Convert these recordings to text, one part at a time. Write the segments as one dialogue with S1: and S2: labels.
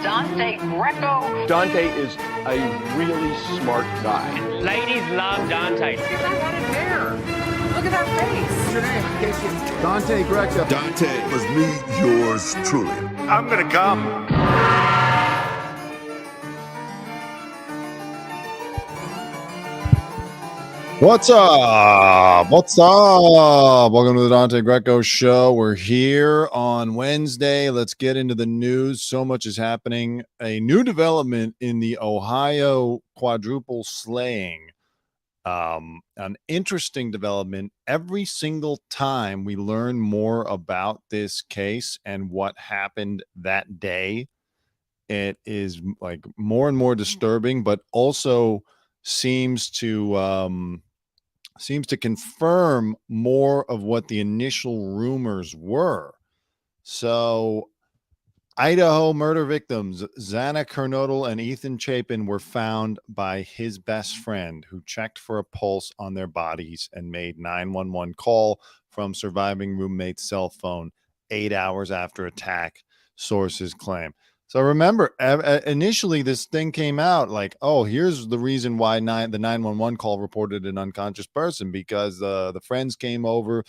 S1: Dante Greco.
S2: Dante is a really smart guy.
S1: Ladies love Dante.
S3: He's got one in hair. Look at that face.
S4: What's your name? In case you...
S2: Dante Greco.
S5: Dante was me, yours truly.
S6: I'm gonna come.
S7: What's up? What's up? Welcome to the Dante Greco Show. We're here on Wednesday. Let's get into the news. So much is happening. A new development in the Ohio quadruple slaying. An interesting development. Every single time we learn more about this case and what happened that day, it is like more and more disturbing, but also seems to confirm more of what the initial rumors were. So, Idaho murder victims Xana Kernodle and Ethan Chapin were found by his best friend, who checked for a pulse on their bodies and made 911 call from surviving roommate's cell phone 8 hours after attack, sources claim. So remember, initially this thing came out like, oh, here's the reason why the 911 call reported an unconscious person, because the friends came over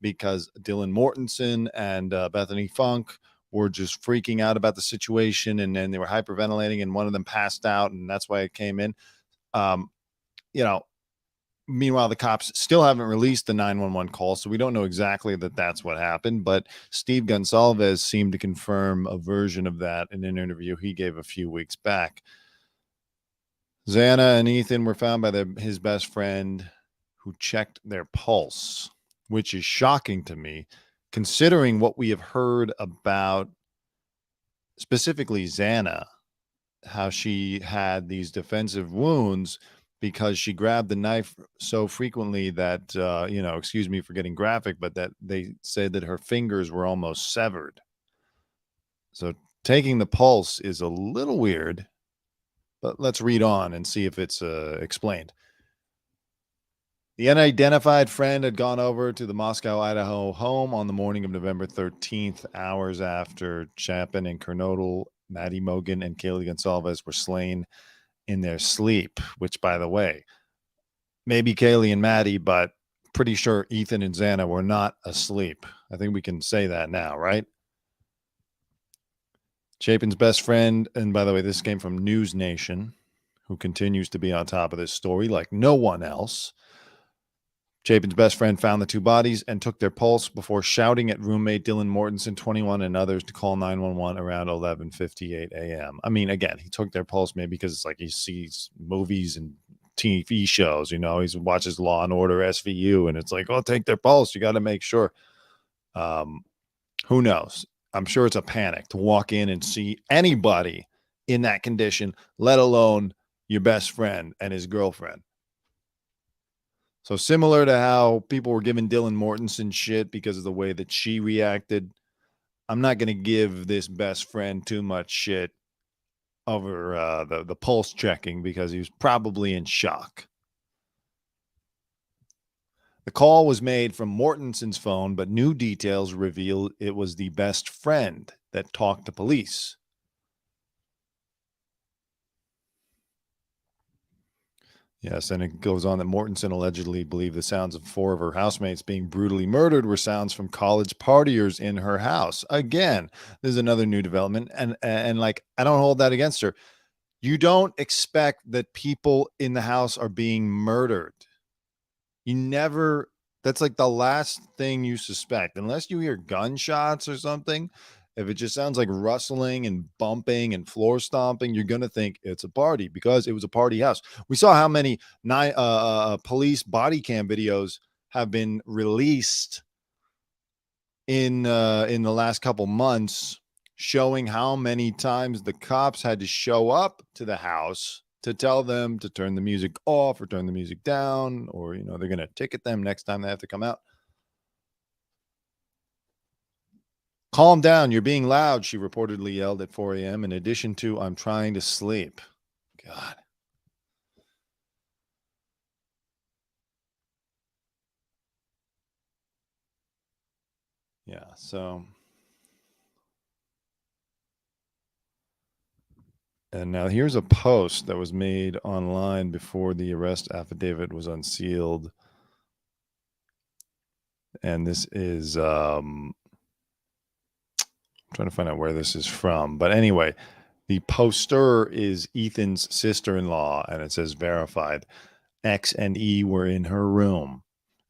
S7: because Dylan Mortensen and Bethany Funk were just freaking out about the situation, and then they were hyperventilating, and one of them passed out, and that's why it came in. Meanwhile, the cops still haven't released the 911 call, so we don't know exactly that that's what happened. But Steve Gonsalves seemed to confirm a version of that in an interview he gave a few weeks back. Xana and Ethan were found by his best friend, who checked their pulse, which is shocking to me, considering what we have heard about specifically Xana, how she had these defensive wounds because she grabbed the knife so frequently that, excuse me for getting graphic, but that they said that her fingers were almost severed. So taking the pulse is a little weird, but let's read on and see if it's explained. The unidentified friend had gone over to the Moscow, Idaho home on the morning of November 13th, hours after Chapin and Kernodle, Maddie Mogan, and Kaylee Gonsalves were slain in their sleep, which, by the way, maybe Kaylee and Maddie, but pretty sure Ethan and Xana were not asleep. I think we can say that now, right? Chapin's best friend, and by the way, this came from News Nation, who continues to be on top of this story like no one else. Chapin's best friend found the two bodies and took their pulse before shouting at roommate Dylan Mortensen, 21, and others to call 911 around 11:58 a.m. I mean, again, he took their pulse maybe because it's like he sees movies and TV shows, he watches Law and Order SVU, and it's like, oh, take their pulse. You got to make sure. Who knows? I'm sure it's a panic to walk in and see anybody in that condition, let alone your best friend and his girlfriend. So similar to how people were giving Dylan Mortensen shit because of the way that she reacted, I'm not going to give this best friend too much shit over the pulse checking because he was probably in shock. The call was made from Mortensen's phone, but new details reveal it was the best friend that talked to police. Yes, and it goes on that Mortensen allegedly believed the sounds of four of her housemates being brutally murdered were sounds from college partiers in her house. Again, this is another new development, and like, I don't hold that against her. You don't expect that people in the house are being murdered. That's like the last thing you suspect, unless you hear gunshots or something. If it just sounds like rustling and bumping and floor stomping, you're going to think it's a party because it was a party house. We saw how many police body cam videos have been released in the last couple months, showing how many times the cops had to show up to the house to tell them to turn the music off or turn the music down, or, they're going to ticket them next time they have to come out. Calm down, you're being loud, she reportedly yelled at 4 a.m. in addition to, I'm trying to sleep. God. Yeah, so And now here's a post that was made online before the arrest affidavit was unsealed. And this is I'm trying to find out where this is from. But anyway, the poster is Ethan's sister-in-law, and it says verified. X and E were in her room.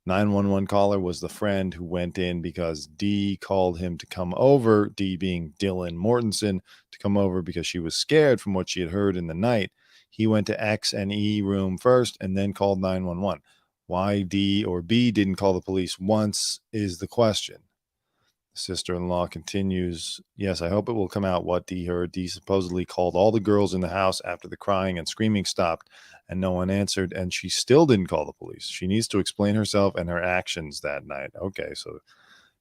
S7: 911 caller was the friend who went in because D called him to come over, D being Dylan Mortensen, to come over because she was scared from what she had heard in the night. He went to X and E room first and then called 911. Why D or B didn't call the police once is the question. Sister-in-law continues, yes, I hope it will come out what D heard. D supposedly called all the girls in the house after the crying and screaming stopped and no one answered, and she still didn't call the police. She needs to explain herself and her actions that night. Okay, so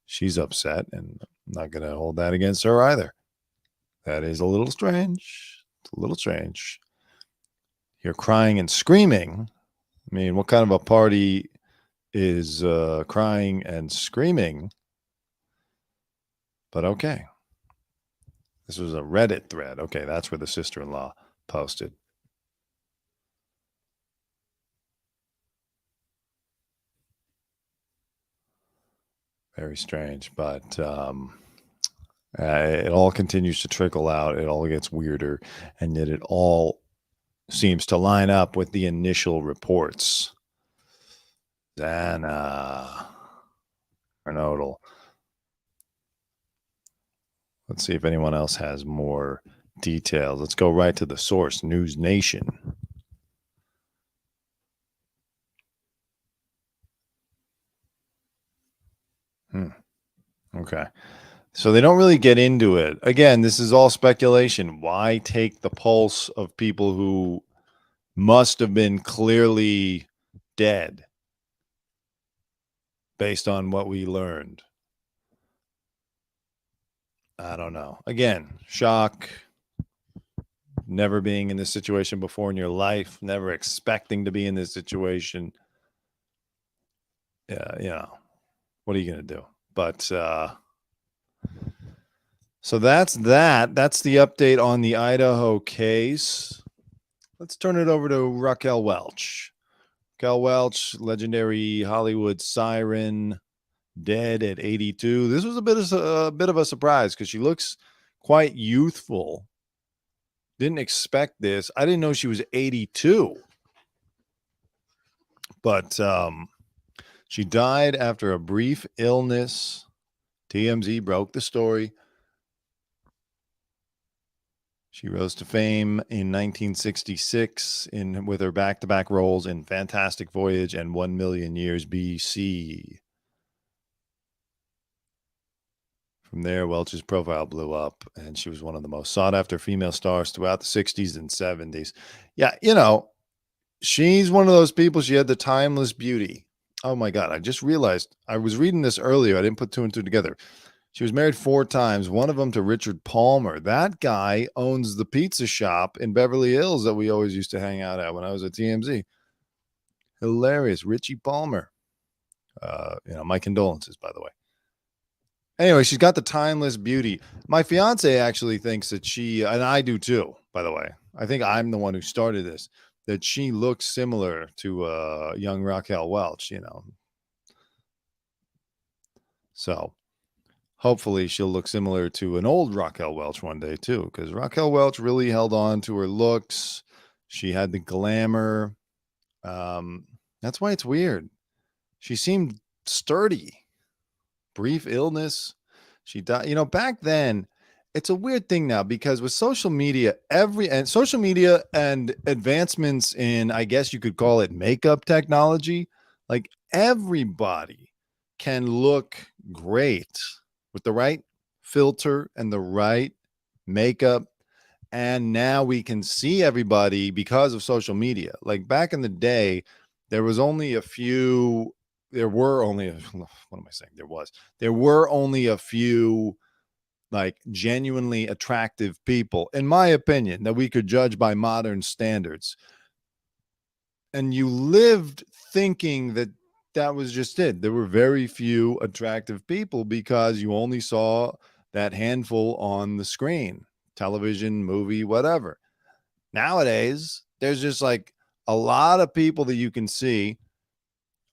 S7: she's upset, and I'm not going to hold that against her either. That is a little strange. It's a little strange. You're crying and screaming. I mean, what kind of a party is crying and screaming? But okay. This was a Reddit thread. Okay, that's where the sister-in-law posted. Very strange, but it all continues to trickle out. It all gets weirder, and yet it all seems to line up with the initial reports. Xana, Kernodle. Let's see if anyone else has more details. Let's go right to the source, News Nation. Okay. So they don't really get into it. Again, this is all speculation. Why take the pulse of people who must have been clearly dead based on what we learned? I don't know. Again, shock. Never being in this situation before in your life, never expecting to be in this situation. Yeah, you know, what are you going to do? But so that's that. That's the update on the Idaho case. Let's turn it over to Raquel Welch. Raquel Welch, legendary Hollywood siren, dead at 82. This was a bit of a surprise because she looks quite youthful. Didn't expect this. I didn't know she was 82. But she died after a brief illness. TMZ broke the story. She rose to fame in 1966 with her back-to-back roles in Fantastic Voyage and 1 Million Years BC. From there, Welch's profile blew up, and she was one of the most sought-after female stars throughout the 60s and 70s. Yeah, you know, she's one of those people. She had the timeless beauty. Oh, my God. I just realized. I was reading this earlier. I didn't put two and two together. She was married 4 times, one of them to Richard Palmer. That guy owns the pizza shop in Beverly Hills that we always used to hang out at when I was at TMZ. Hilarious. Richie Palmer. My condolences, by the way. Anyway, she's got the timeless beauty. My fiance actually thinks that she, and I do too, by the way. I think I'm the one who started this, that she looks similar to young Raquel Welch, you know. So hopefully she'll look similar to an old Raquel Welch one day too, because Raquel Welch really held on to her looks. She had the glamour. That's why it's weird. She seemed sturdy. Brief illness. She died. You know, back then, it's a weird thing now because with social media, social media and advancements in, I guess you could call it makeup technology, like everybody can look great with the right filter and the right makeup. And now we can see everybody because of social media. Like back in the day, there were only a few like genuinely attractive people, in my opinion, that we could judge by modern standards. And you lived thinking that that was just it. There were very few attractive people because you only saw that handful on the screen, television, movie, whatever. Nowadays, there's just like a lot of people that you can see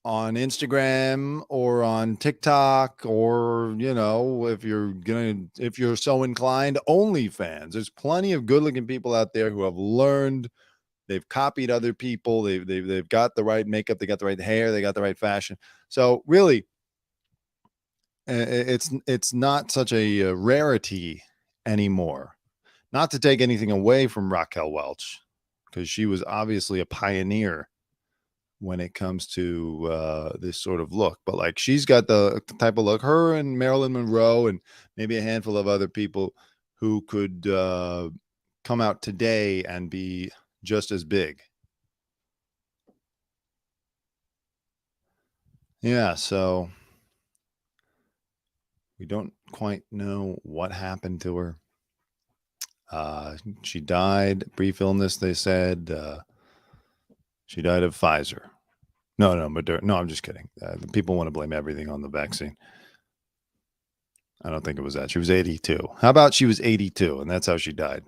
S7: on Instagram or on TikTok, or, if you're so inclined, OnlyFans. There's plenty of good looking people out there who have learned. They've copied other people. They've got the right makeup. They got the right hair. They got the right fashion. So really, it's not such a rarity anymore. Not to take anything away from Raquel Welch, because she was obviously a pioneer when it comes to this sort of look. But like, she's got the type of look, her and Marilyn Monroe and maybe a handful of other people who could come out today and be just as big. Yeah, so we don't quite know what happened to her. She died, brief illness, they said. She died of Pfizer. No, Moderna. No, I'm just kidding. People want to blame everything on the vaccine. I don't think it was that. She was 82. How about she was 82 and that's how she died?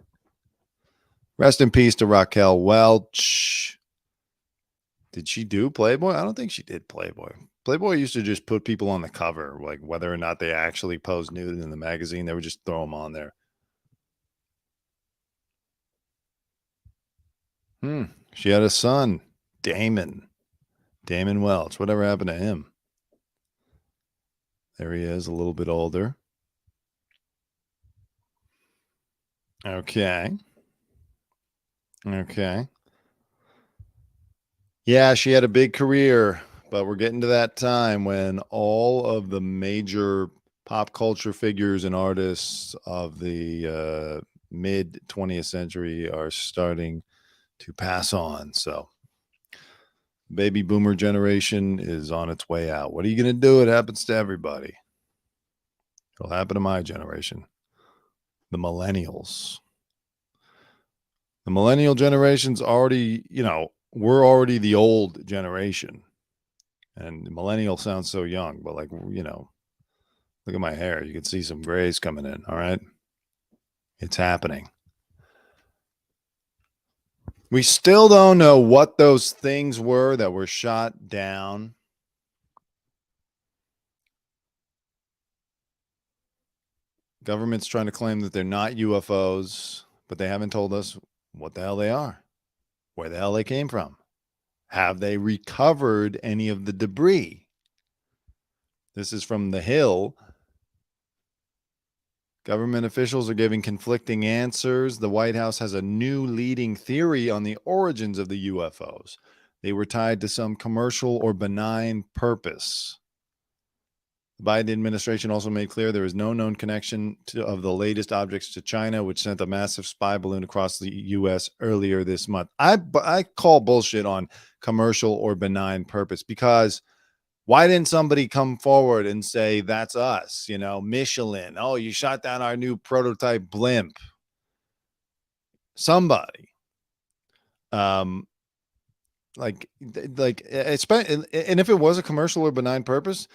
S7: Rest in peace to Raquel Welch. Did she do Playboy? I don't think she did Playboy. Playboy used to just put people on the cover, like whether or not they actually posed nude in the magazine, they would just throw them on there. She had a son, Damon Welch. Whatever happened to him? There he is, a little bit older. Okay. Yeah, she had a big career, but we're getting to that time when all of the major pop culture figures and artists of the mid 20th century are starting to pass on. So baby boomer generation is on its way out. What are you going to do? It happens to everybody. It'll happen to my generation, the millennials. The millennial generation's already, we're already the old generation. And millennial sounds so young, but like, look at my hair. You can see some grays coming in. All right. It's happening. We still don't know what those things were that were shot down. Government's trying to claim that they're not UFOs, but they haven't told us what the hell they are, where the hell they came from. Have they recovered any of the debris? This is from The Hill. Government officials are giving conflicting answers. The White House has a new leading theory on the origins of the UFOs. They were tied to some commercial or benign purpose. The Biden administration also made clear there is no known connection of the latest objects to China, which sent a massive spy balloon across the U.S. earlier this month. I call bullshit on commercial or benign purpose, because why didn't somebody come forward and say, that's us, Michelin? Oh, you shot down our new prototype blimp. Somebody. And if it was a commercial or benign purpose,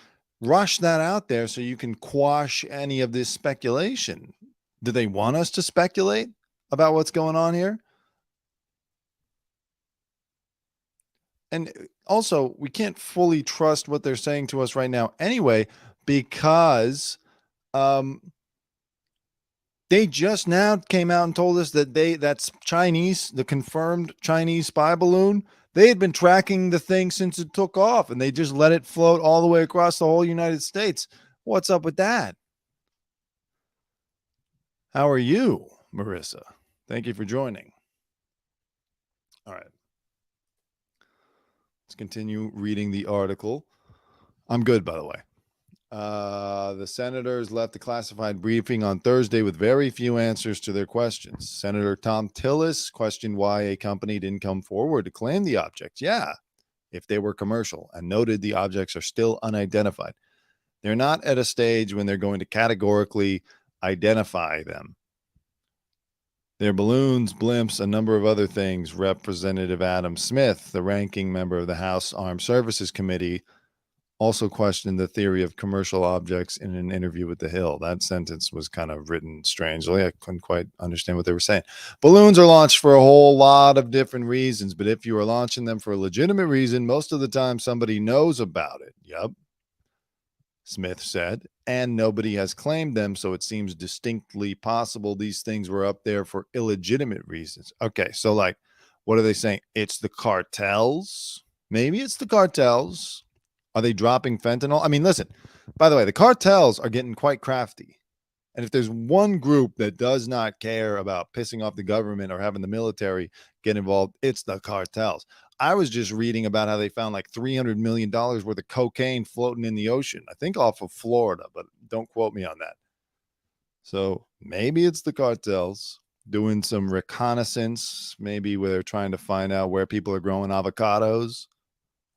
S7: rush that out there so you can quash any of this speculation. Do they want us to speculate about what's going on here? And also, we can't fully trust what they're saying to us right now anyway, because they just now came out and told us that that's Chinese, the confirmed Chinese spy balloon. They had been tracking the thing since it took off, and they just let it float all the way across the whole United States. What's up with that? How are you, Marissa? Thank you for joining. All right. Let's continue reading the article. I'm good, by the way. The senators left a classified briefing on Thursday with very few answers to their questions. Senator Tom Tillis questioned why a company didn't come forward to claim the objects. Yeah, if they were commercial, and noted the objects are still unidentified. They're not at a stage when they're going to categorically identify them. They're balloons, blimps, a number of other things. Representative Adam Smith, the ranking member of the House Armed Services Committee, also questioned the theory of commercial objects in an interview with The Hill. That sentence was kind of written strangely. I couldn't quite understand what they were saying. Balloons are launched for a whole lot of different reasons, but if you are launching them for a legitimate reason, most of the time somebody knows about it. Yep, Smith said, and nobody has claimed them, so it seems distinctly possible these things were up there for illegitimate reasons. Okay, so like, what are they saying? It's the cartels? Maybe it's the cartels. Are they dropping fentanyl? I mean, listen, by the way, the cartels are getting quite crafty. And if there's one group that does not care about pissing off the government or having the military get involved, it's the cartels. I was just reading about how they found like $300 million worth of cocaine floating in the ocean, I think off of Florida, but don't quote me on that. So maybe it's the cartels doing some reconnaissance, maybe where they're trying to find out where people are growing avocados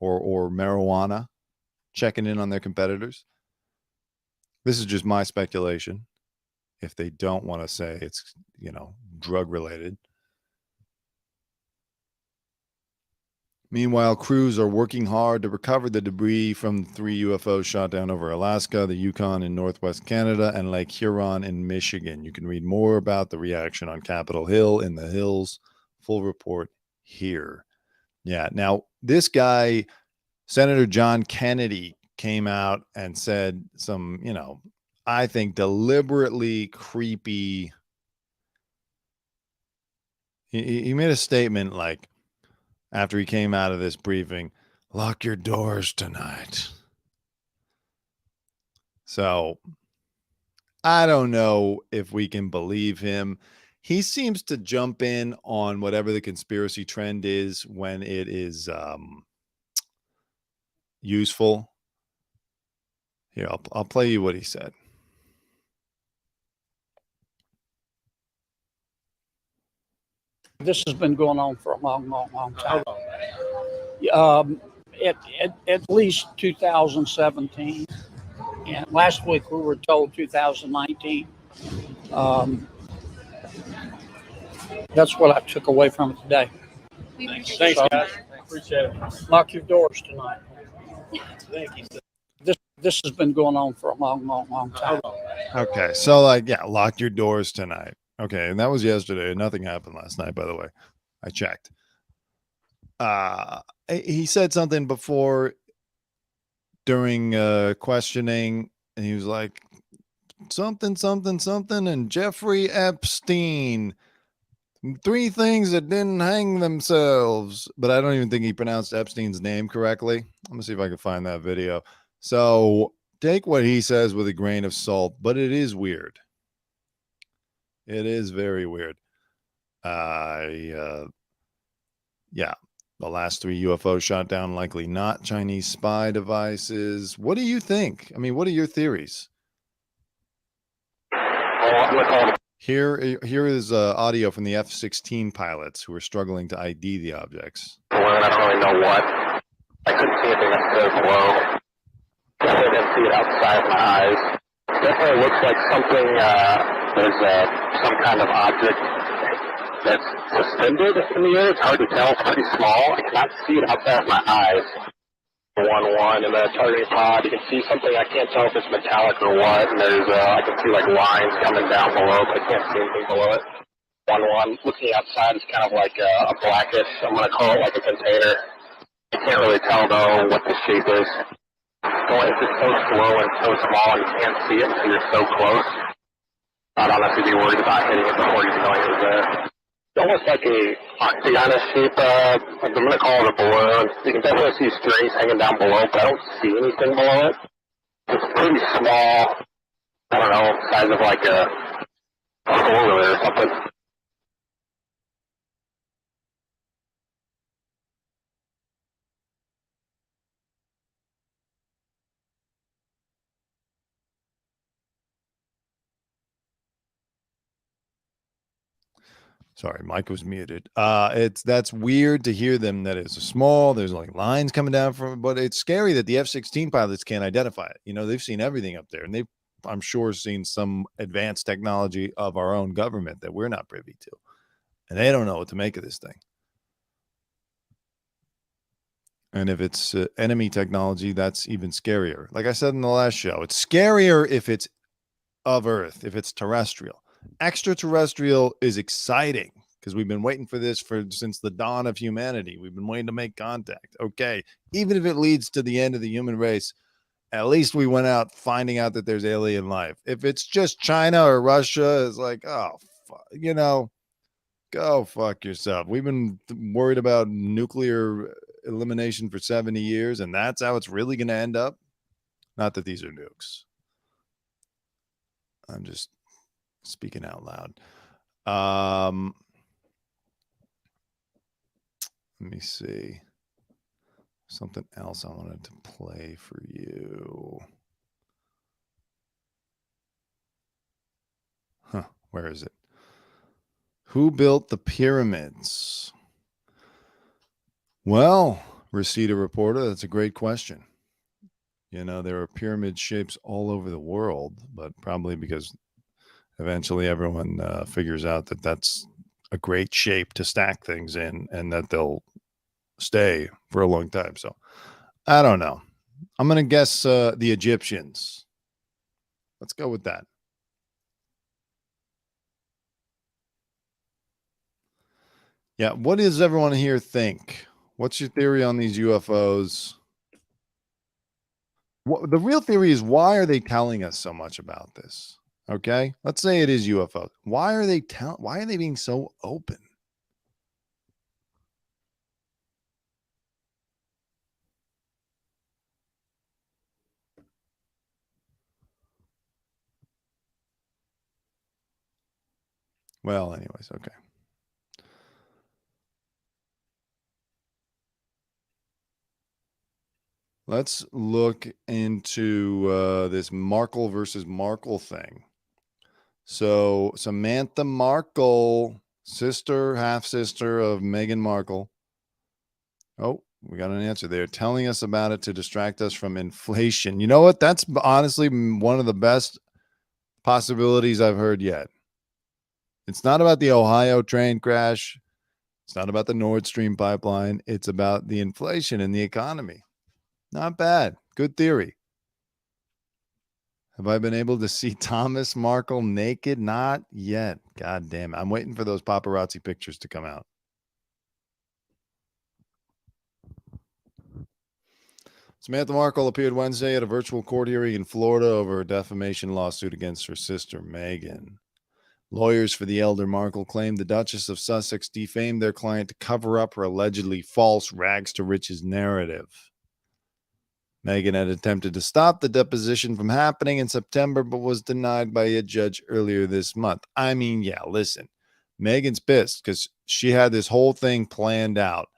S7: or marijuana, checking in on their competitors. This is just my speculation. If they don't want to say it's, drug related. Meanwhile, crews are working hard to recover the debris from the 3 UFOs shot down over Alaska, the Yukon in Northwest Canada, and Lake Huron in Michigan. You can read more about the reaction on Capitol Hill in the Hill's full report here. Yeah. Now, this guy, Senator John Kennedy, came out and said some, I think deliberately creepy. He made a statement like, after he came out of this briefing, lock your doors tonight. So I don't know if we can believe him. He seems to jump in on whatever the conspiracy trend is when it is useful. Here, I'll play you what he said.
S4: This has been going on for a long, long, long time. At least 2017. And last week we were told 2019. That's what I took away from it today.
S1: Thanks, guys. Appreciate it.
S4: Lock your doors tonight.
S1: Thank you.
S4: This has been going on for a long, long, long time.
S7: Okay, so lock your doors tonight. Okay, and that was yesterday. Nothing happened last night, by the way. I checked. He said something before during questioning, and he was like, something, and Jeffrey Epstein. 3 things that didn't hang themselves. But I don't even think he pronounced Epstein's name correctly. I'm going to see if I can find that video. So take what he says with a grain of salt, but it is weird. It is very weird. Yeah. The last 3 UFOs shot down, likely not Chinese spy devices. What do you think? I mean, what are your theories? Here is audio from the F-16 pilots who are struggling to ID the objects.
S6: I don't really know what. I couldn't see anything necessarily below. Definitely didn't see it outside of my eyes. Definitely looks like something, there's some kind of object that's suspended in the air. It's hard to tell. It's pretty small. I cannot see it outside of my eyes. 1-1 in the targeting pod. You can see something. I can't tell if it's metallic or what. And there's, I can see like lines coming down below, but I can't see anything below it. 1-1. Looking outside, it's kind of like a blackish. I'm going to call it like a container. I can't really tell though what the shape is. It's just so slow and so small, and you can't see it until you're so close. I don't have to be worried about hitting it before you know it was there. It's almost like a octagonal shape. I'm going to call it a balloon. You can definitely see strings hanging down below, but I don't see anything below it. It's pretty small. I don't know, size of like a four-wheeler or something.
S7: Sorry, Mike was muted. That's weird to hear them that it's small. There's like lines coming down from it, but it's scary that the F-16 pilots can't identify it. They've seen everything up there, and they've, I'm sure, seen some advanced technology of our own government that we're not privy to, and they don't know what to make of this thing. And if it's enemy technology, that's even scarier. Like I said in the last show, it's scarier if it's of Earth, if it's terrestrial. Extraterrestrial is exciting because we've been waiting for this since the dawn of humanity. We've been waiting to make contact. Okay, even if it leads to the end of the human race, at least we went out finding out that there's alien life. If it's just China or Russia, it's like, oh, go fuck yourself. We've been worried about nuclear elimination for 70 years, and that's how it's really going to end up. Not that these are nukes. I'm just speaking out loud. Let me see. Something else I wanted to play for you. Where is it? Who built the pyramids? Well, Reseda Reporter, that's a great question. You know, there are pyramid shapes all over the world, but probably because eventually everyone figures out that that's a great shape to stack things in and that they'll stay for a long time. So I don't know. I'm going to guess the Egyptians. Let's go with that. Yeah. What does everyone here think? What's your theory on these UFOs? The real theory is, why are they telling us so much about this? Okay. Let's say it is UFOs. Why are they being so open? Well, anyways, okay. Let's look into this Markle versus Markle thing. So Samantha Markle, half-sister of Meghan Markle. Oh, we got an answer. They're telling us about it to distract us from inflation. You know what? That's honestly one of the best possibilities I've heard yet. It's not about the Ohio train crash. It's not about the Nord Stream pipeline. It's about the inflation in the economy. Not bad. Good theory. Have I been able to see Thomas Markle naked? Not yet. God damn it. I'm waiting for those paparazzi pictures to come out. Samantha Markle appeared Wednesday at a virtual court hearing in Florida over a defamation lawsuit against her sister, Meghan. Lawyers for the elder Markle claimed the Duchess of Sussex defamed their client to cover up her allegedly false rags to riches narrative. Meghan had attempted to stop the deposition from happening in September, but was denied by a judge earlier this month. I mean, yeah, listen, Meghan's pissed because she had this whole thing planned out.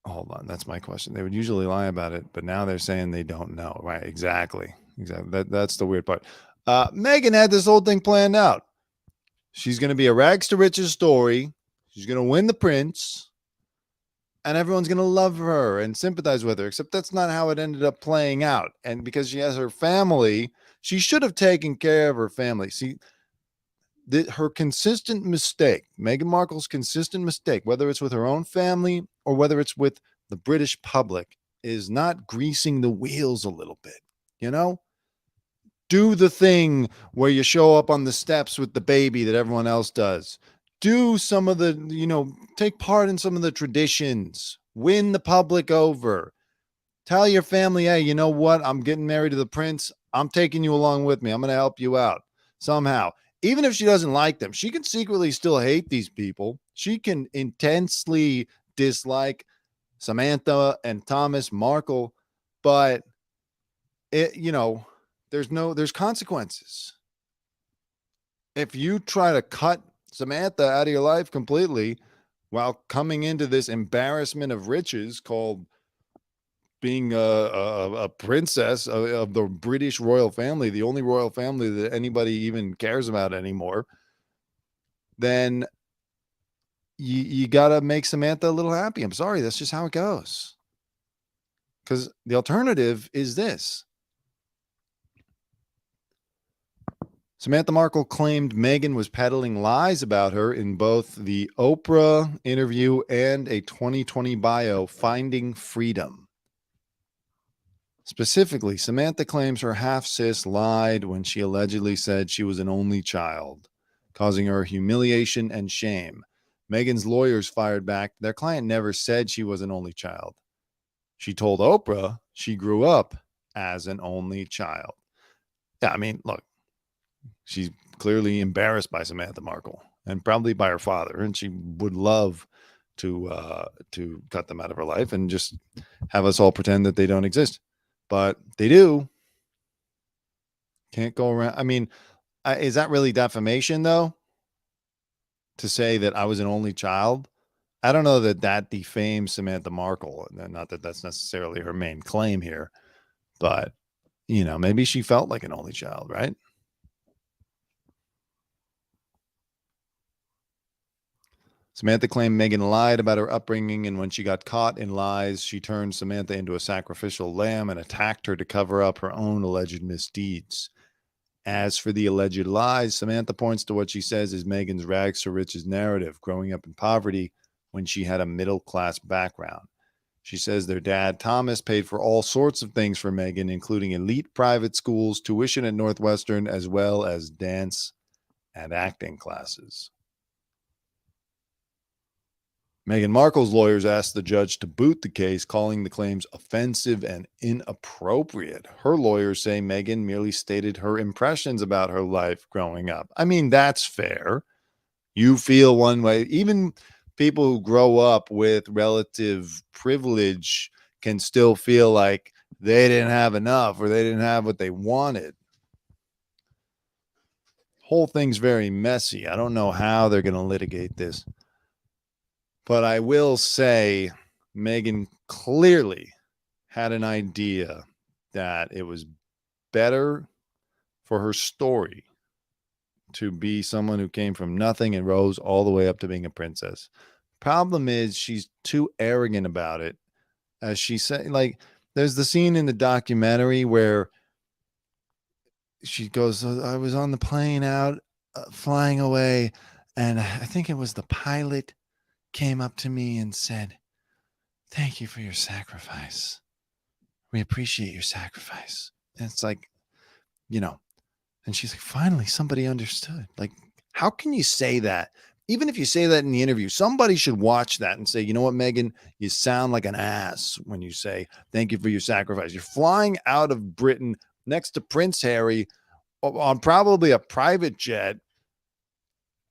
S7: Hold on, that's my question. They would usually lie about it, but now they're saying they don't know. Right, exactly. That's the weird part. Meghan had this whole thing planned out. She's going to be a rags to riches story. She's going to win the prince. And everyone's going to love her and sympathize with her, except that's not how it ended up playing out. And because she has her family, she should have taken care of her family. See, her consistent mistake, Meghan Markle's consistent mistake, whether it's with her own family or whether it's with the British public, is not greasing the wheels a little bit. You know? Do the thing where you show up on the steps with the baby that everyone else does. Do some of the, take part in some of the traditions. Win the public over. Tell your family, hey, you know what? I'm getting married to the prince. I'm taking you along with me. I'm going to help you out somehow. Even if she doesn't like them, she can secretly still hate these people. She can intensely dislike Samantha and Thomas Markle, but there's consequences. If you try to cut Samantha out of your life completely while coming into this embarrassment of riches called being a princess of the British royal family, the only royal family that anybody even cares about anymore, then you got to make Samantha a little happy. I'm sorry. That's just how it goes. Because the alternative is this. Samantha Markle claimed Meghan was peddling lies about her in both the Oprah interview and a 2020 bio, Finding Freedom. Specifically, Samantha claims her half-sis lied when she allegedly said she was an only child, causing her humiliation and shame. Meghan's lawyers fired back. Their client never said she was an only child. She told Oprah she grew up as an only child. Yeah, I mean, look, she's clearly embarrassed by Samantha Markle and probably by her father, and she would love to cut them out of her life and just have us all pretend that they don't exist. But they do. Can't go around. I mean, is that really defamation, though? To say that I was an only child? I don't know that that defames Samantha Markle. Not that that's necessarily her main claim here, but, you know, maybe she felt like an only child, right? Samantha claimed Meghan lied about her upbringing, and when she got caught in lies, she turned Samantha into a sacrificial lamb and attacked her to cover up her own alleged misdeeds. As for the alleged lies, Samantha points to what she says is Meghan's rags to riches narrative, growing up in poverty when she had a middle-class background. She says their dad, Thomas, paid for all sorts of things for Meghan, including elite private schools, tuition at Northwestern, as well as dance and acting classes. Meghan Markle's lawyers asked the judge to boot the case, calling the claims offensive and inappropriate. Her lawyers say Meghan merely stated her impressions about her life growing up. I mean, that's fair. You feel one way. Even people who grow up with relative privilege can still feel like they didn't have enough or they didn't have what they wanted. Whole thing's very messy. I don't know how they're going to litigate this. But I will say Meghan clearly had an idea that it was better for her story to be someone who came from nothing and rose all the way up to being a princess. Problem is she's too arrogant about it. As she said, like, there's the scene in the documentary where she goes, I was on the plane out flying away, and I think it was the pilot came up to me and said, thank you for your sacrifice. We appreciate your sacrifice. And it's like, you know, and she's like, finally, somebody understood. Like, how can you say that? Even if you say that in the interview, somebody should watch that and say, you know what, Meghan, you sound like an ass when you say, thank you for your sacrifice. You're flying out of Britain next to Prince Harry on probably a private jet.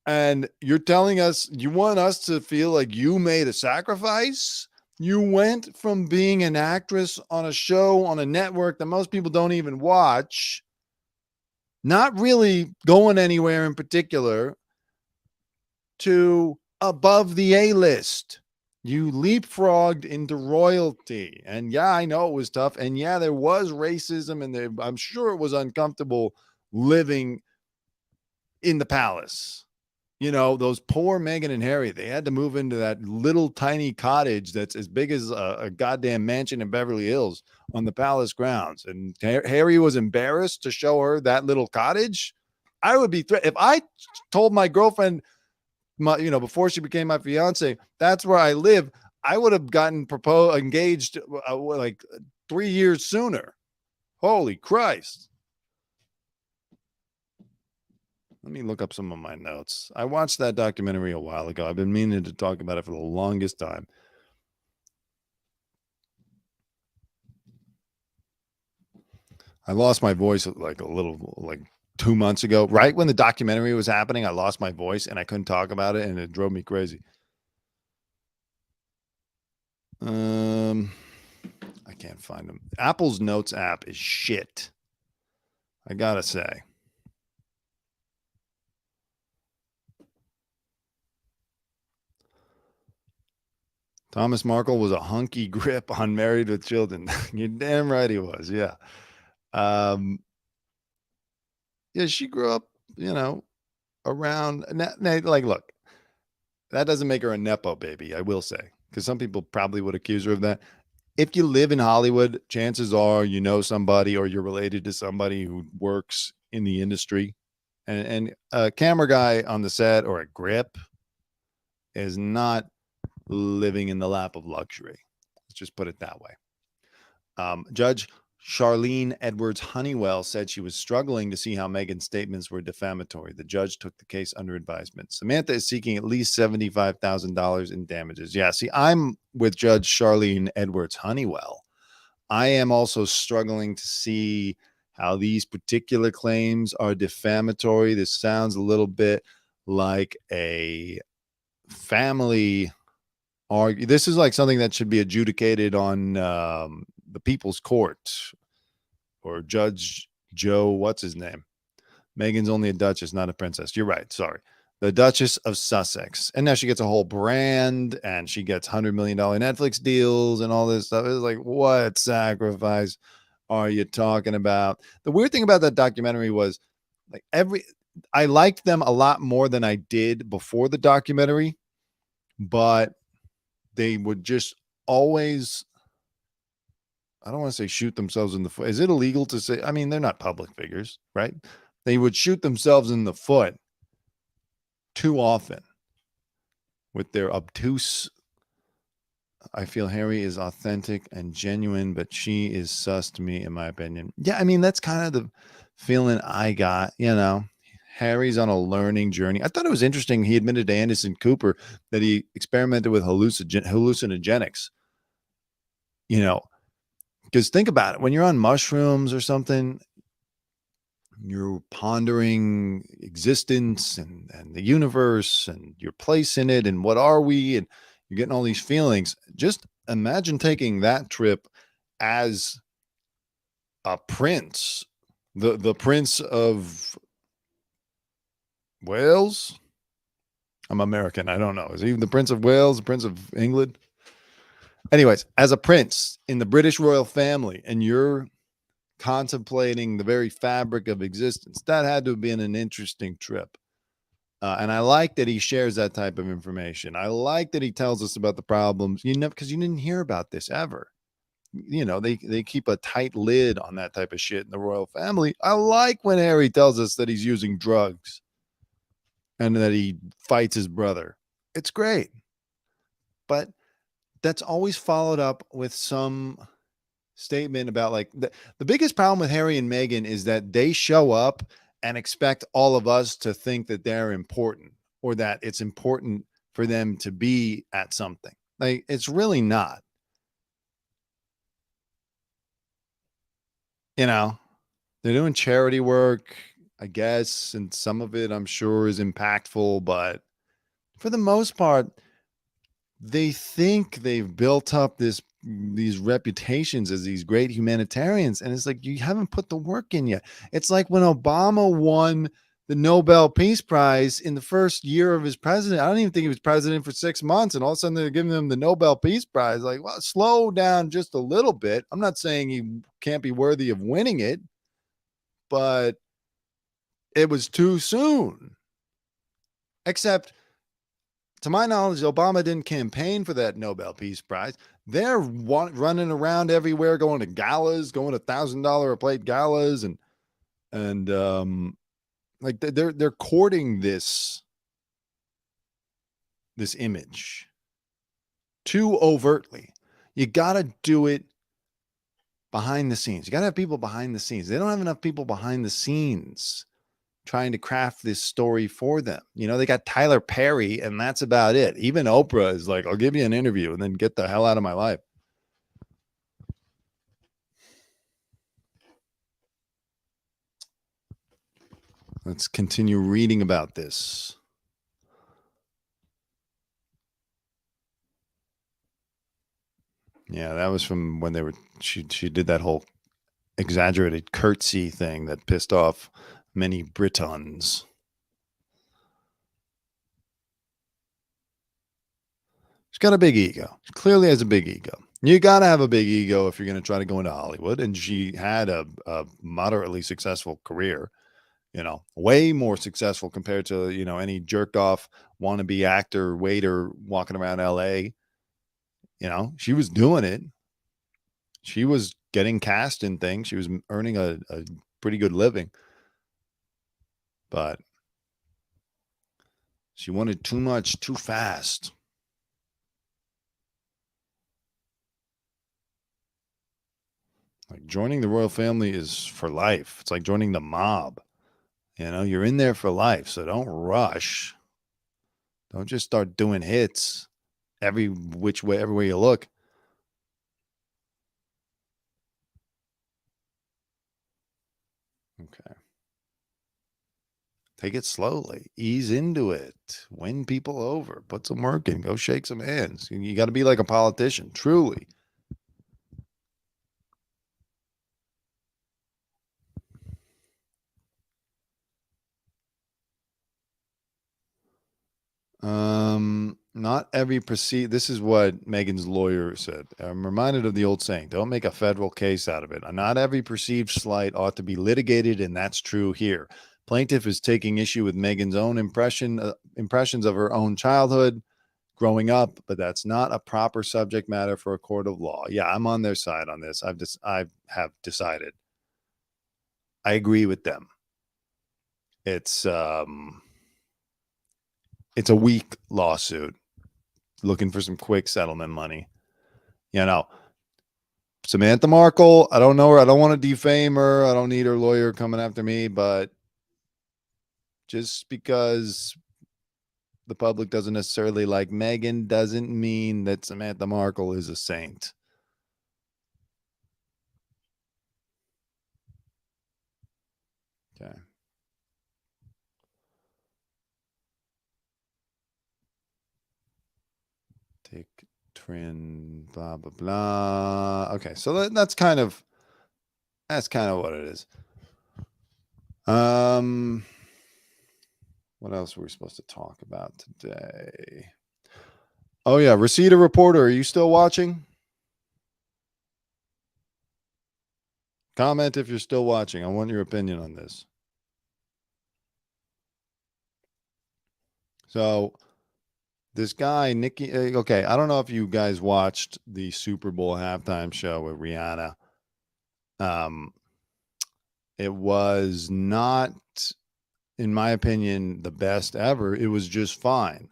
S7: And you're telling us you want us to feel like you made a sacrifice? You went from being an actress on a show on a network that most people don't even watch, not really going anywhere in particular, to above the A-list. You leapfrogged into royalty. And yeah, I know it was tough. And yeah, there was racism, and I'm sure it was uncomfortable living in the palace. You know, those poor Meghan and Harry, they had to move into that little tiny cottage that's as big as a goddamn mansion in Beverly Hills on the palace grounds. And Harry was embarrassed to show her that little cottage. I would be if I told my girlfriend, before she became my fiance, that's where I live, I would have gotten engaged like 3 years sooner. Holy Christ. Let me look up some of my notes. I watched that documentary a while ago. I've been meaning to talk about it for the longest time. I lost my voice like 2 months ago. Right when the documentary was happening, I lost my voice and I couldn't talk about it, and it drove me crazy. I can't find them. Apple's Notes app is shit, I gotta say. Thomas Markle was a hunky grip on Married with Children. You're damn right he was. Yeah. Yeah, she grew up, around, like, look, that doesn't make her a Nepo baby, I will say, because some people probably would accuse her of that. If you live in Hollywood, chances are you know somebody or you're related to somebody who works in the industry. And a camera guy on the set or a grip is not living in the lap of luxury. Let's just put it that way. Judge Charlene Edwards Honeywell said she was struggling to see how Meghan's statements were defamatory. The judge took the case under advisement. Samantha is seeking at least $75,000 in damages. Yeah, see, I'm with Judge Charlene Edwards Honeywell. I am also struggling to see how these particular claims are defamatory. This sounds a little bit like a family argue. This is like something that should be adjudicated on the People's Court or Judge Joe, what's his name? Meghan's only a duchess, not a princess. You're right. Sorry. The Duchess of Sussex. And now she gets a whole brand and she gets $100 million Netflix deals and all this stuff. It's like, what sacrifice are you talking about? The weird thing about that documentary was like I liked them a lot more than I did before the documentary, but they would just always, I don't want to say shoot themselves in the foot. Is it illegal to say? I mean, they're not public figures, right? They would shoot themselves in the foot too often with their obtuse. I feel Harry is authentic and genuine, but she is sus to me, in my opinion. Yeah, I mean, that's kind of the feeling I got, you know. Harry's on a learning journey. I thought it was interesting. He admitted to Anderson Cooper that he experimented with hallucinogenics. You know, because think about it. When you're on mushrooms or something, you're pondering existence and the universe and your place in it and what are we, and you're getting all these feelings. Just imagine taking that trip as a prince, the Prince of Wales. I'm American. I don't know. Is he the Prince of Wales, the Prince of England? Anyways, as a prince in the British royal family, and you're contemplating the very fabric of existence, that had to have been an interesting trip. And I like that he shares that type of information. I like that he tells us about the problems, because you didn't hear about this ever. You know, they keep a tight lid on that type of shit in the royal family. I like when Harry tells us that he's using drugs and that he fights his brother. It's great. But that's always followed up with some statement about like the biggest problem with Harry and Meghan is that they show up and expect all of us to think that they're important or that it's important for them to be at something. Like, it's really not. You know, they're doing charity work, I guess, and some of it I'm sure is impactful, but for the most part, they think they've built up these reputations as these great humanitarians, and it's like, you haven't put the work in yet. It's like when Obama won the Nobel Peace Prize in the first year of his president. I don't even think he was president for 6 months, and all of a sudden they're giving him the Nobel Peace Prize. Like, well, slow down just a little bit. I'm not saying he can't be worthy of winning it, but it was too soon. Except, to my knowledge, Obama didn't campaign for that Nobel Peace Prize. They're running around everywhere, going to galas, going to $1,000 a plate galas, and like they're courting this image too overtly. You got to do it behind the scenes. You got to have people behind the scenes. They don't have enough people behind the scenes trying to craft this story for them. You know, they got Tyler Perry, and that's about it. Even Oprah is like, I'll give you an interview and then get the hell out of my life. Let's continue reading about this. Yeah, that was from when they were, she did that whole exaggerated curtsy thing that pissed off many Britons. She's got a big ego. She clearly has a big ego. You got to have a big ego if you're going to try to go into Hollywood. And she had a moderately successful career, you know, way more successful compared to, you know, any jerked off wannabe actor, waiter walking around LA. You know, she was doing it. She was getting cast in things. She was earning a pretty good living. but she wanted too much too fast. Like joining the royal family is for life. It's like joining the mob. You know, you're in there for life, so don't rush. Don't just start doing hits every which way, everywhere you look. Okay. Take it slowly. Ease into it. Win people over. Put some work in. Go shake some hands. You got to be like a politician, truly. Not every this is what Meghan's lawyer said. I'm reminded of the old saying, don't make a federal case out of it. Not every perceived slight ought to be litigated, and that's true here. Plaintiff is taking issue with Meghan's own impressions of her own childhood growing up, but that's not a proper subject matter for a court of law. Yeah, I'm on their side on this. I have decided. I agree with them. It's a weak lawsuit looking for some quick settlement money. You know, Samantha Markle, I don't know her. I don't want to defame her. I don't need her lawyer coming after me, but just because the public doesn't necessarily like Meghan doesn't mean that Samantha Markle is a saint. Okay. Take trend, blah, blah, blah. Okay. So that's kind of what it is. What else were we supposed to talk about today? Oh yeah. Rosita Reporter. Are you still watching? Comment if you're still watching. I want your opinion on this. So this guy, Nicki, okay, I don't know if you guys watched the Super Bowl halftime show with Rihanna. It was not, in my opinion, the best ever. It was just fine.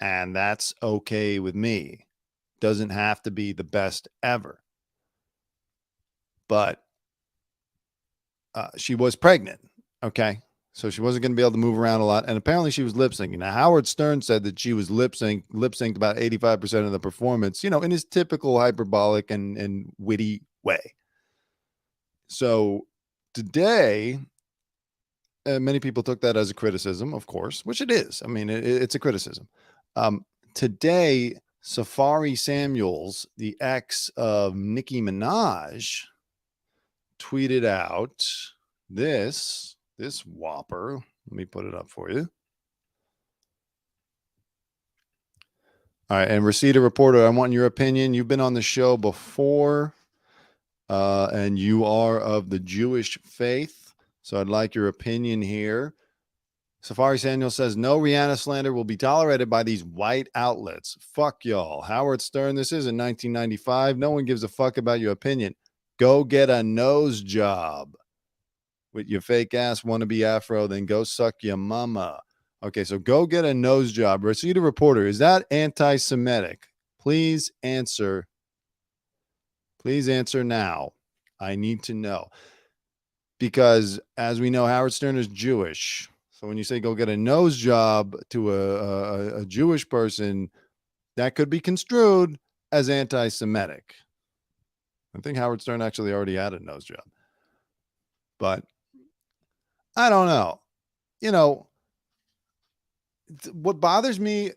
S7: And that's okay with me. Doesn't have to be the best ever. But she was pregnant, okay? So she wasn't going to be able to move around a lot. And apparently she was lip syncing. Now, Howard Stern said that she was lip synced about 85% of the performance, you know, in his typical hyperbolic and witty way. So today, many people took that as a criticism, of course, which it is. I mean, it's a criticism. Today, SAFAREE Samuels, the ex of Nicki Minaj, tweeted out this whopper. Let me put it up for you. All right. And Rosita Reporter, I want your opinion. You've been on the show before, and you are of the Jewish faith. So I'd like your opinion here. SAFAREE Samuel says, no Rihanna slander will be tolerated by these white outlets. Fuck y'all. Howard Stern, this isn't 1995. No one gives a fuck about your opinion. Go get a nose job with your fake ass wannabe afro, then go suck your mama. Okay, so go get a nose job. Rosita Reporter, is that anti-Semitic? Please answer. Please answer now. I need to know. Because as we know, Howard Stern is Jewish. So when you say go get a nose job to a Jewish person, that could be construed as anti-Semitic. I think Howard Stern actually already had a nose job. But I don't know. You know, what bothers me,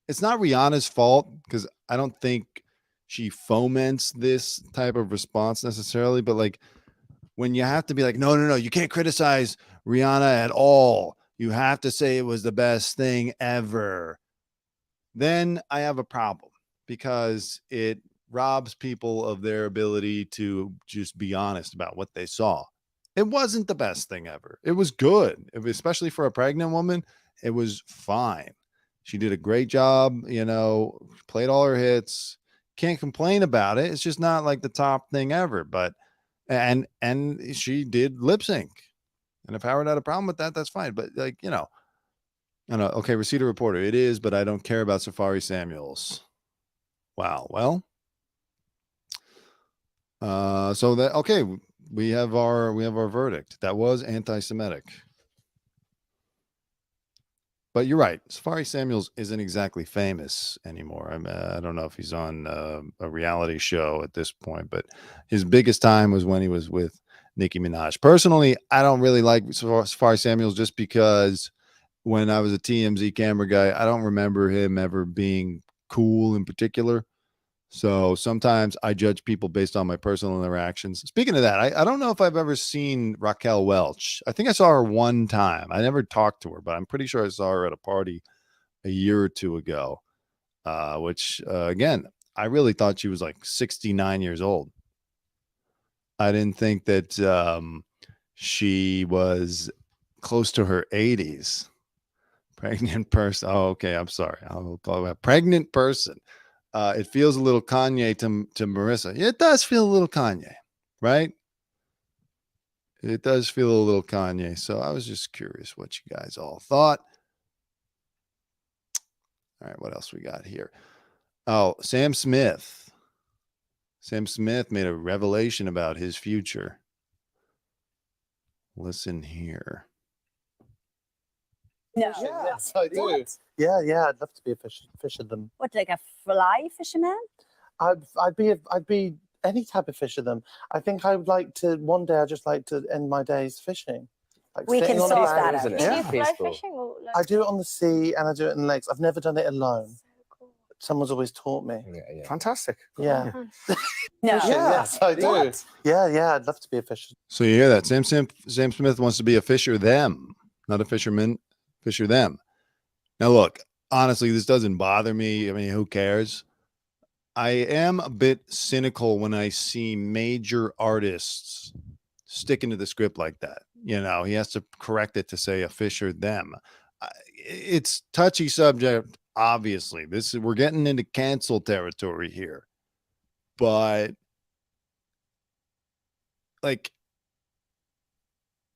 S7: it's not Rihanna's fault because I don't think she foments this type of response necessarily. But like when you have to be like, no, you can't criticize Rihanna at all. You have to say it was the best thing ever. Then I have a problem because it robs people of their ability to just be honest about what they saw. It wasn't the best thing ever. It was good, especially for a pregnant woman. It was fine. She did a great job, you know, played all her hits. Can't complain about it. It's just not like the top thing ever. But and she did lip sync. And if Howard had a problem with that, that's fine. But like, you know, I know. Okay, receipt of reporter. It is, but I don't care about SAFAREE Samuels. Wow. Well, so that okay, we have our verdict. That was anti-Semitic. But you're right. SAFAREE Samuels isn't exactly famous anymore. I don't know if he's on a reality show at this point, but his biggest time was when he was with Nicki Minaj. Personally, I don't really like SAFAREE Samuels just because when I was a TMZ camera guy, I don't remember him ever being cool in particular. So sometimes I judge people based on my personal interactions. Speaking of that, I don't know if I've ever seen Raquel Welch. I think I saw her one time. I never talked to her, but I'm pretty sure I saw her at a party a year or two ago, which, again, I really thought she was like 69 years old. I didn't think that she was close to her 80s. Pregnant person. Oh, okay. I'm sorry. I'll call it a pregnant person. It feels a little Kanye to Marissa. It does feel a little Kanye, right? It does feel a little Kanye. So I was just curious what you guys all thought. All right, what else we got here? Oh, Sam Smith. Sam Smith made a revelation about his future. Listen here.
S8: No.
S1: Yes, I do.
S8: What?
S9: Yeah, I'd love to be a fisherman.
S8: What, like a fly fisherman?
S9: I'd be any type of fisherman. I think I would like to one day. I'd just like to end my days fishing. Like
S8: We
S9: sitting
S8: can
S9: on
S8: sort
S9: a
S8: that
S9: boat.
S8: out.
S3: Do you
S9: Yeah.
S3: do fly fishing? Or like...
S9: I do it on the sea and I do it in lakes. I've never done it alone.
S3: So cool.
S9: Someone's always taught me.
S10: Fantastic.
S9: Yeah.
S8: No.
S1: Yes, I do.
S3: What?
S9: Yeah, I'd love to be a fisherman.
S7: So you hear that? Sam Smith wants to be a fisher them, not a fisherman, fisher them. Now, look, honestly, this doesn't bother me. I mean, who cares? I am a bit cynical when I see major artists sticking to the script like that. You know, he has to correct it to say a fisher them. It's touchy subject, obviously. We're getting into cancel territory here. But like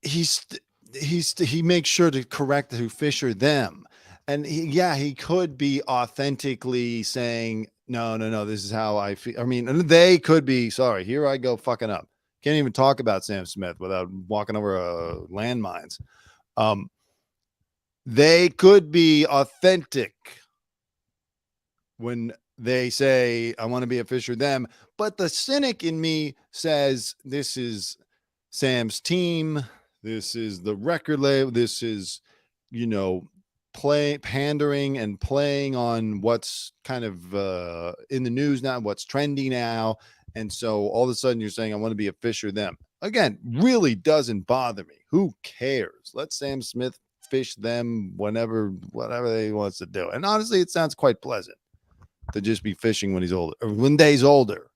S7: he makes sure to correct who fisher them. And he could be authentically saying, no, this is how I feel. I mean, they could be, sorry, here I go fucking up. Can't even talk about Sam Smith without walking over landmines. They could be authentic when they say, I want to be a fisher them. But the cynic in me says, this is Sam's team. This is the record label. This is, pandering and playing on what's kind of in the news now, what's trendy now. And so all of a sudden you're saying, I want to be a fisher them. Again, really doesn't bother me. Who cares? Let Sam Smith fish them whatever he wants to do. And honestly, it sounds quite pleasant to just be fishing when he's older, or when he's older.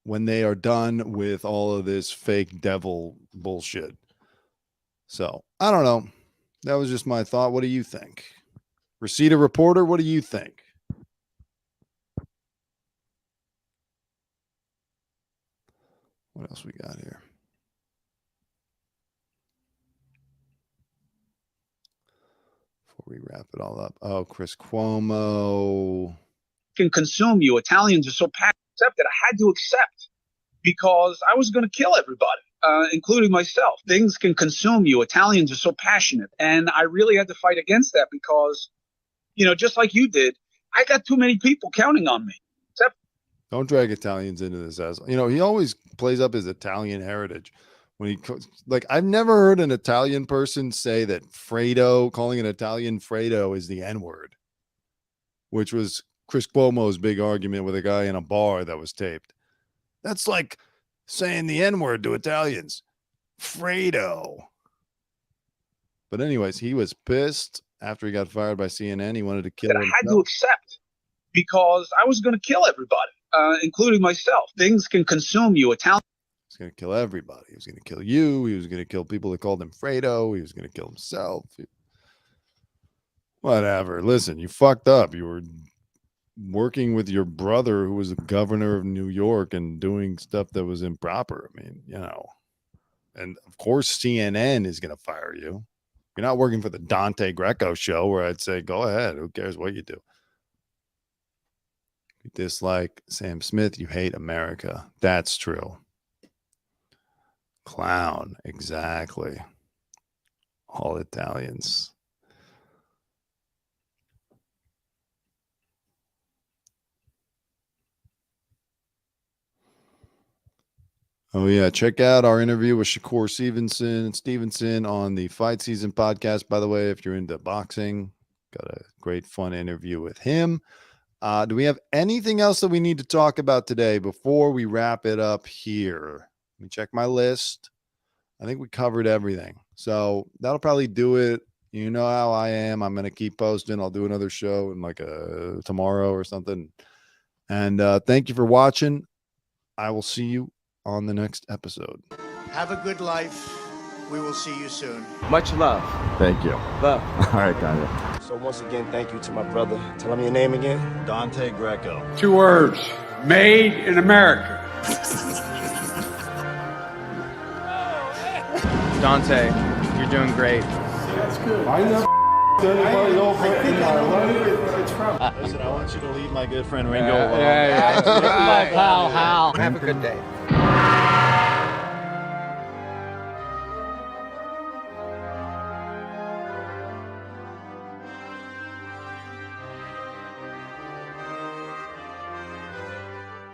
S7: When they are done with all of this fake devil bullshit. So I don't know. That was just my thought. What do you think? Receipt a reporter. What do you think? What else we got here? Before we wrap it all up. Oh, Chris Cuomo.
S11: Can consume you. Italians are so passionate that I had to accept because I was going to kill everybody, including myself. Things can consume you. Italians are so passionate. And I really had to fight against that because, just like you did, I got too many people counting on me.
S7: Don't drag Italians into this. He always plays up his Italian heritage. I've never heard an Italian person say that calling an Italian Fredo is the N-word, which was Chris Cuomo's big argument with a guy in a bar that was taped. That's like saying the N-word to Italians. Fredo. But anyways, he was pissed after he got fired by CNN. He wanted to kill himself.
S11: I had to accept because I was going to kill everybody, including myself. Things can consume you. Italians.
S7: He's going to kill everybody. He was going to kill you. He was going to kill people that called him Fredo. He was going to kill himself. Whatever. Listen, you fucked up. You were working with your brother who was the governor of New York and doing stuff that was improper. I mean, you know, and of course CNN is going to fire you. You're not working for the Dante Greco show where I'd say, go ahead. Who cares what you do? You dislike Sam Smith. You hate America. That's true. Clown. Exactly. All Italians. Oh, yeah. Check out our interview with Shakur Stevenson on the Fight Season podcast. By the way, if you're into boxing, got a great, fun interview with him. Do we have anything else that we need to talk about today before we wrap it up here? Let me check my list. I think we covered everything. So that'll probably do it. You know how I am. I'm going to keep posting. I'll do another show in like tomorrow or something. And thank you for watching. I will see you on the next episode.
S10: Have a good life. We will see you soon.
S2: Much love.
S7: Thank you.
S2: Love.
S7: All right, Dante.
S1: So once again, thank you to my brother. Tell him your name again.
S7: Dante Greco.
S12: 2 words. Made in America.
S3: Dante, you're doing great.
S12: I never anybody over in my life. It's from.
S7: Listen, I want you to leave my good friend Ringo alone.
S3: Yeah.
S4: Pal, Hal.
S3: Have a good day.